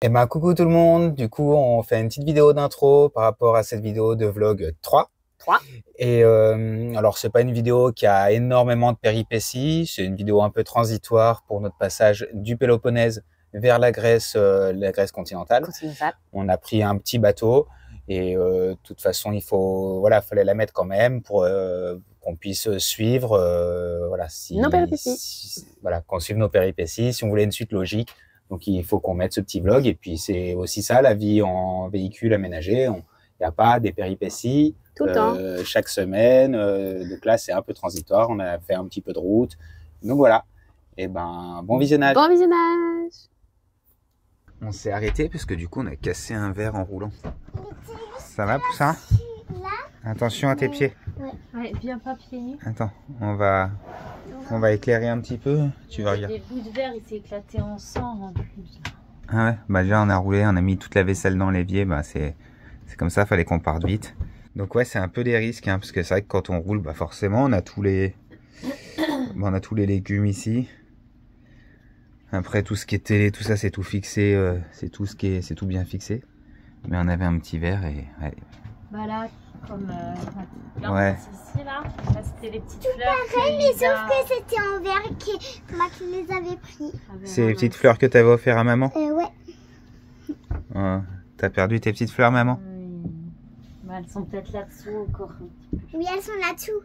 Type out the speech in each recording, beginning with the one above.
Eh ben, coucou tout le monde. Du coup, on fait une petite vidéo d'intro par rapport à cette vidéo de vlog 3. Et alors, c'est pas une vidéo qui a énormément de péripéties. C'est une vidéo un peu transitoire pour notre passage du Péloponnèse vers la Grèce continentale. On a pris un petit bateau et de toute façon, fallait la mettre quand même pour qu'on puisse suivre, nos péripéties. qu'on suive nos péripéties. Si on voulait une suite logique. Donc, il faut qu'on mette ce petit vlog. Et puis, c'est aussi ça, la vie en véhicule aménagé. Il n'y a pas des péripéties tout le temps. Chaque semaine. Donc là, c'est un peu transitoire. On a fait un petit peu de route. Donc, voilà. Et ben, bon visionnage. Bon visionnage. On s'est arrêté parce que du coup, on a cassé un verre en roulant. Ça va, Poussin? Attention à tes pieds. Ouais, viens pas pieds nus. Attends, on va éclairer un petit peu. Tu vas regarder. Les bouts de verre, il s'est éclaté en sang en plus. Ah ouais, bah déjà on a roulé, on a mis toute la vaisselle dans l'évier, bah c'est comme ça, fallait qu'on parte vite. Donc ouais, c'est un peu des risques, hein, parce que c'est vrai que quand on roule, bah forcément on a tous les légumes ici. Après tout ce qui est télé, tout ça c'est tout fixé, c'est tout bien fixé. Mais on avait un petit verre et ouais. Voilà. Comme là, ouais. Ici, là c'était les petites fleurs. Pareil, mais sauf que c'était en verre moi qui les avais pris. C'est les petites fleurs que tu avais offert à maman? Ouais. T'as perdu tes petites fleurs, maman? Oui. Bah, elles sont peut-être là-dessous encore un petit peu. Oui, elles sont là-dessous.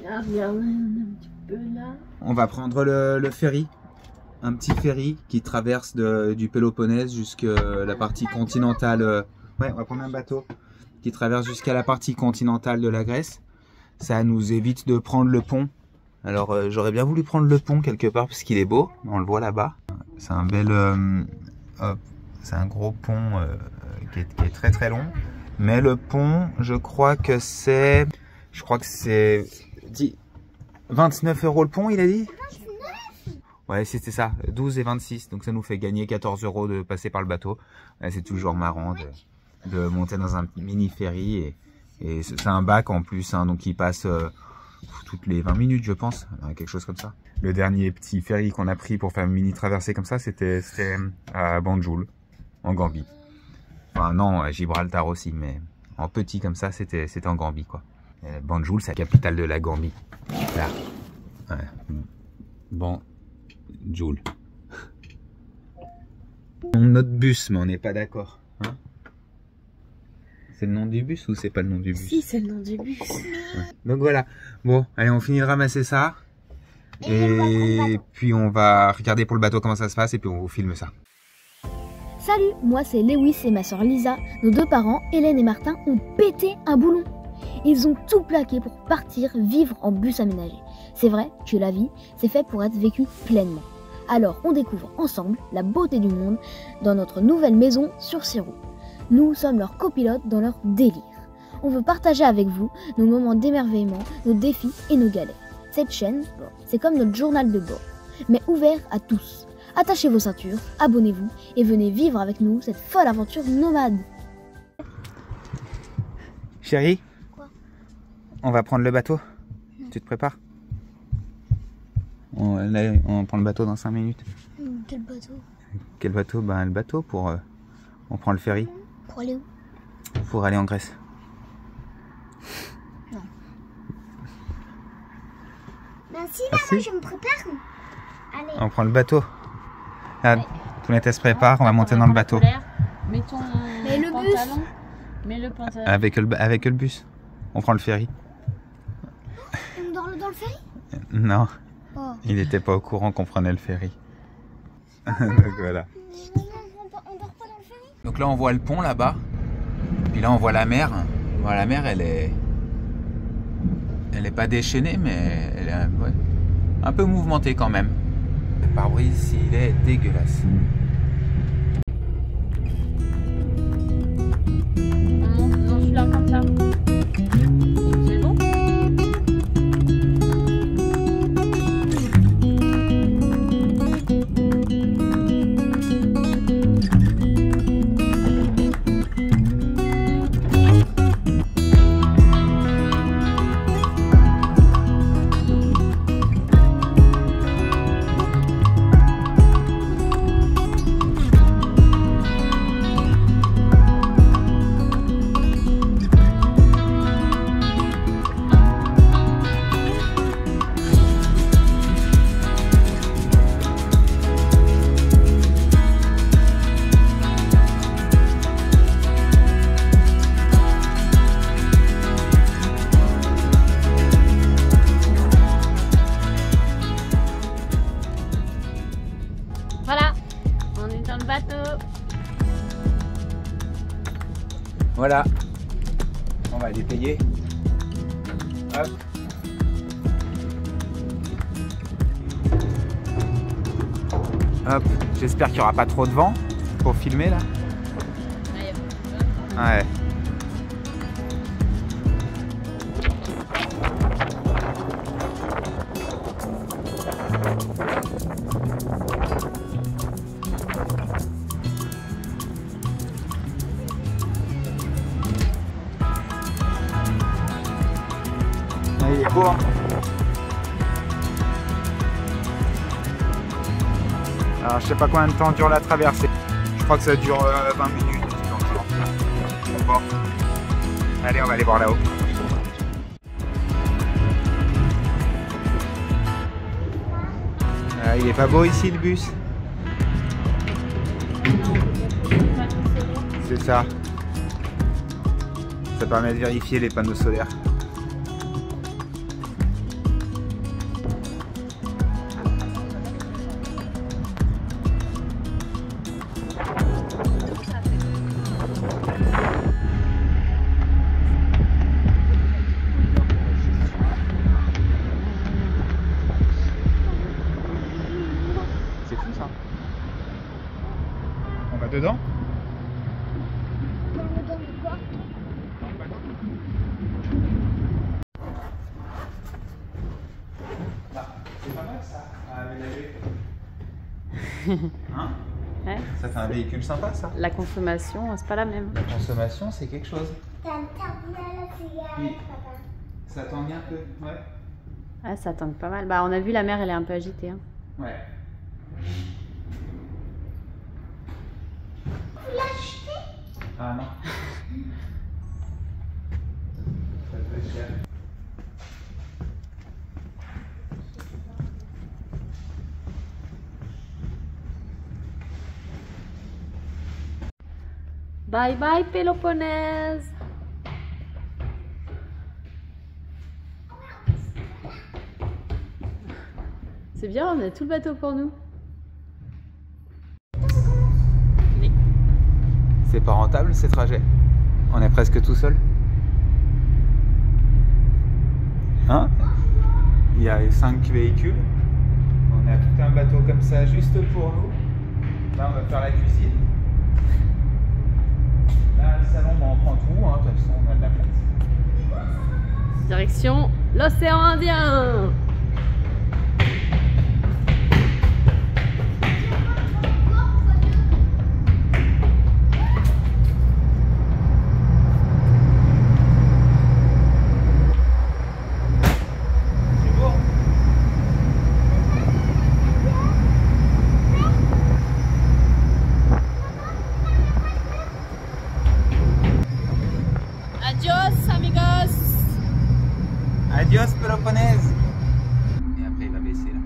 Ah, regarde, un petit peu là. On va prendre le ferry. Un petit ferry qui traverse du Péloponnèse jusqu'à la partie continentale. Ouais, on va prendre un bateau qui traverse jusqu'à la partie continentale de la Grèce. Ça nous évite de prendre le pont. Alors j'aurais bien voulu prendre le pont quelque part parce qu'il est beau, on le voit là-bas. C'est un bel, c'est un gros pont qui est très très long. Mais le pont, je crois que c'est 29 € le pont, il a dit. Ouais, c'était ça, 12 et 26. Donc ça nous fait gagner 14 € de passer par le bateau. Ouais, c'est toujours marrant de monter dans un mini ferry et c'est un bac en plus, hein, donc il passe toutes les 20 minutes je pense, quelque chose comme ça. Le dernier petit ferry qu'on a pris pour faire une mini traversée comme ça, c'était à Banjul, en Gambie. Enfin non, à Gibraltar aussi, mais en petit comme ça, c'était en Gambie quoi. Banjul, c'est la capitale de la Gambie. Là. Ouais. Banjul. Notre bus, mais on n'est pas d'accord. Hein? C'est le nom du bus ou c'est pas le nom du bus? Si, c'est le nom du bus. Ouais. Donc voilà. Bon, allez, on finit de ramasser ça. Et puis on va regarder pour le bateau comment ça se passe et puis on vous filme ça. Salut, moi c'est Lewis et ma soeur Lisa. Nos deux parents, Hélène et Martin, ont pété un boulon. Ils ont tout plaqué pour partir vivre en bus aménagé. C'est vrai que la vie, c'est fait pour être vécue pleinement. Alors on découvre ensemble la beauté du monde dans notre nouvelle maison sur 6 roues. Nous sommes leurs copilotes dans leur délire. On veut partager avec vous nos moments d'émerveillement, nos défis et nos galères. Cette chaîne, c'est comme notre journal de bord, mais ouvert à tous. Attachez vos ceintures, abonnez-vous et venez vivre avec nous cette folle aventure nomade. Chérie? Quoi? On va prendre le bateau? Tu te prépares? On prend le bateau dans 5 minutes. Quel bateau? Quel bateau? Ben le bateau pour... on prend le ferry. Pour aller où? Pour aller en Grèce. Non. Ben si, là, moi je me prépare. Allez. On prend le bateau. Regarde, Toinette se prépare, on va monter dans le bateau. Mets ton pantalon. Mets le pantalon. Avec le bus. On prend le ferry. Dans le ferry? Non. Oh. Il n'était pas au courant qu'on prenait le ferry. Donc voilà. On dort pas dans le ferry? Donc là on voit le pont là-bas. Puis là on voit la mer. Bon, la mer elle est pas déchaînée mais elle est ouais, un peu mouvementée quand même. Le pare-brise il est dégueulasse. On monte dans celui-là comme ça. C'est bon? Voilà. On va les payer. Hop. Hop. J'espère qu'il n'y aura pas trop de vent pour filmer là. Ouais. Il est beau, hein. Alors je sais pas combien de temps dure la traversée. Je crois que ça dure 20 minutes. Bon. Allez, on va aller voir là-haut. Il est pas beau ici le bus. C'est ça. Ça permet de vérifier les panneaux solaires. C'est fou ça. On va dedans? C'est pas mal ça, à aménager. Hein? Ouais. Ça fait un véhicule sympa ça. La consommation, c'est pas la même. La consommation, c'est quelque chose. T'as un terminal à cigarette, Oui. papa. Ça tangue un peu, ouais. Ah, ça tangue pas mal. Bah, on a vu la mer, elle est un peu agitée. Hein. Ouais. Vous l'achetez? Ah non. Ça peut être cher. Bye bye Péloponnèse. C'est bien, on a tout le bateau pour nous. C'est pas rentable ces trajets. On est presque tout seul. Hein? Il y a 5 véhicules. On a tout un bateau comme ça juste pour nous. Là on va faire la cuisine. Là le salon, on prend tout, hein. De toute façon on a de la place. Direction l'océan Indien. Adios amigos. Adios Péloponnèse. Et après il va baisser là.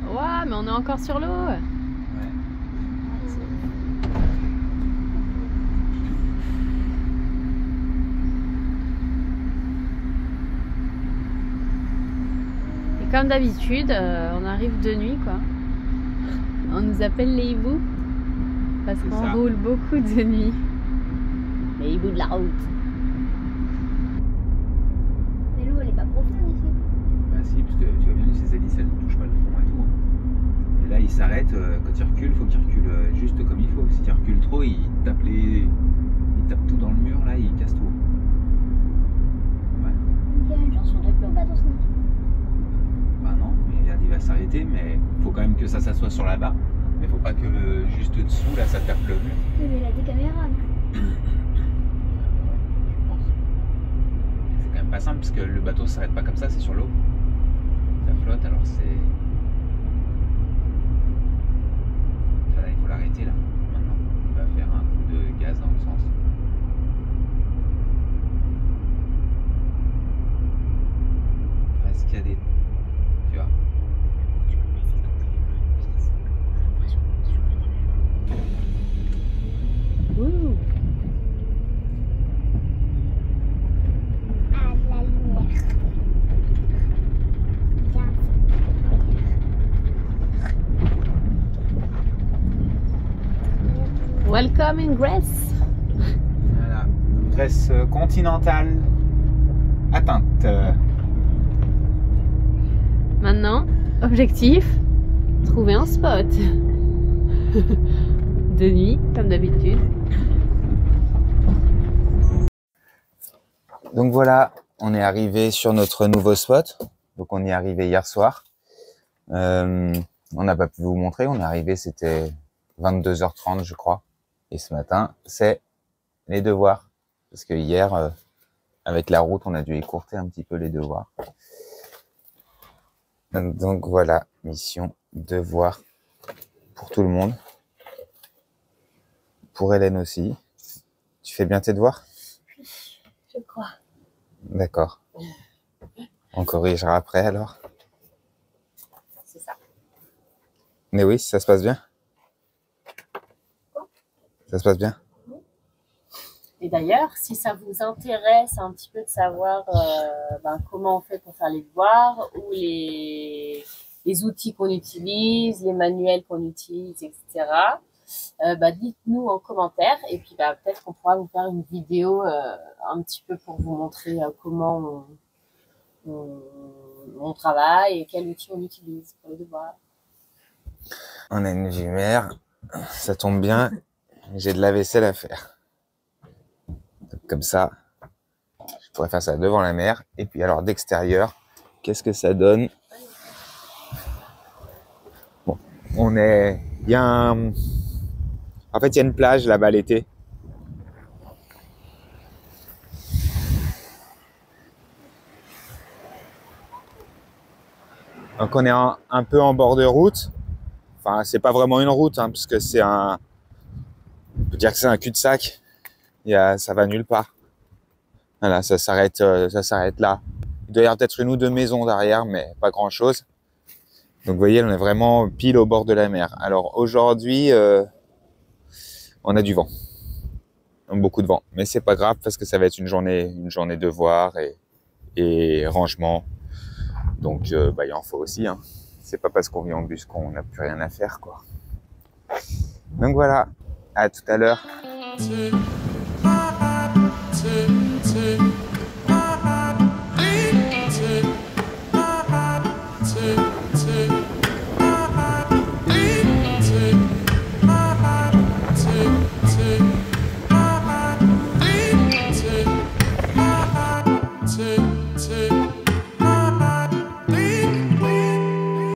Ouais, mais on est encore sur l'eau. Ouais. Comme d'habitude, on arrive de nuit quoi. On nous appelle les hiboux parce C'est qu'on ça. roule beaucoup de nuit. Les hiboux de la route. Mais l'eau elle est pas profonde ici. Bah si, parce que tu vois bien, ces hélices elles ne touchent pas le fond et tout. Et là il s'arrête, quand il recule, il faut qu'il recule juste comme il faut. Si il recule trop, il tape tout dans le mur là, il casse tout. Ouais. Il y a une chance sur deux que le bateau se nique. Bah non, mais regarde, il va s'arrêter, mais faut quand même que ça s'assoie sur la barre. Mais faut pas que juste dessous là ça tape le mur. Oui, mais il a des caméras. Je pense. C'est quand même pas simple parce que le bateau s'arrête pas comme ça, c'est sur l'eau. Ça flotte, alors c'est. Là, il faut l'arrêter là, maintenant. Il va faire un coup de gaz dans le sens. Est-ce qu'il y a des. Tu vois? Ouh. comme une Grèce. Voilà, Grèce continentale atteinte. Maintenant, objectif, trouver un spot. De nuit, comme d'habitude. Donc voilà, on est arrivé sur notre nouveau spot. Donc on y est arrivé hier soir. On n'a pas pu vous montrer, on est arrivé, c'était 22h30 je crois. Et ce matin, c'est les devoirs. Parce que hier, avec la route, on a dû écourter un petit peu les devoirs. Donc voilà, mission devoir pour tout le monde. Pour Hélène aussi. Tu fais bien tes devoirs? Je crois. D'accord. On corrigera après alors. C'est ça. Mais oui, ça se passe bien? Ça se passe bien? Et d'ailleurs, si ça vous intéresse un petit peu de savoir comment on fait pour faire les devoirs ou les outils qu'on utilise, les manuels qu'on utilise, etc., dites-nous en commentaire et puis peut-être qu'on pourra vous faire une vidéo un petit peu pour vous montrer comment on travaille et quel outil on utilise pour les devoirs. On a une vue mer, ça tombe bien, j'ai de la vaisselle à faire. Donc, comme ça, je pourrais faire ça devant la mer. Et puis alors d'extérieur, qu'est-ce que ça donne? Bon, en fait, il y a une plage là-bas l'été. Donc on est un peu en bord de route. Enfin, c'est pas vraiment une route, hein, parce que on peut dire que c'est un cul-de-sac. Ça va nulle part. Voilà, ça s'arrête là. Il doit y avoir peut-être une ou deux maisons derrière, mais pas grand-chose. Donc vous voyez, on est vraiment pile au bord de la mer. Alors aujourd'hui, on a du vent. Beaucoup de vent. Mais c'est pas grave parce que ça va être une journée devoir et rangement. Donc il en faut aussi. Hein. C'est pas parce qu'on vit en bus qu'on n'a plus rien à faire, quoi. Donc voilà, à tout à l'heure.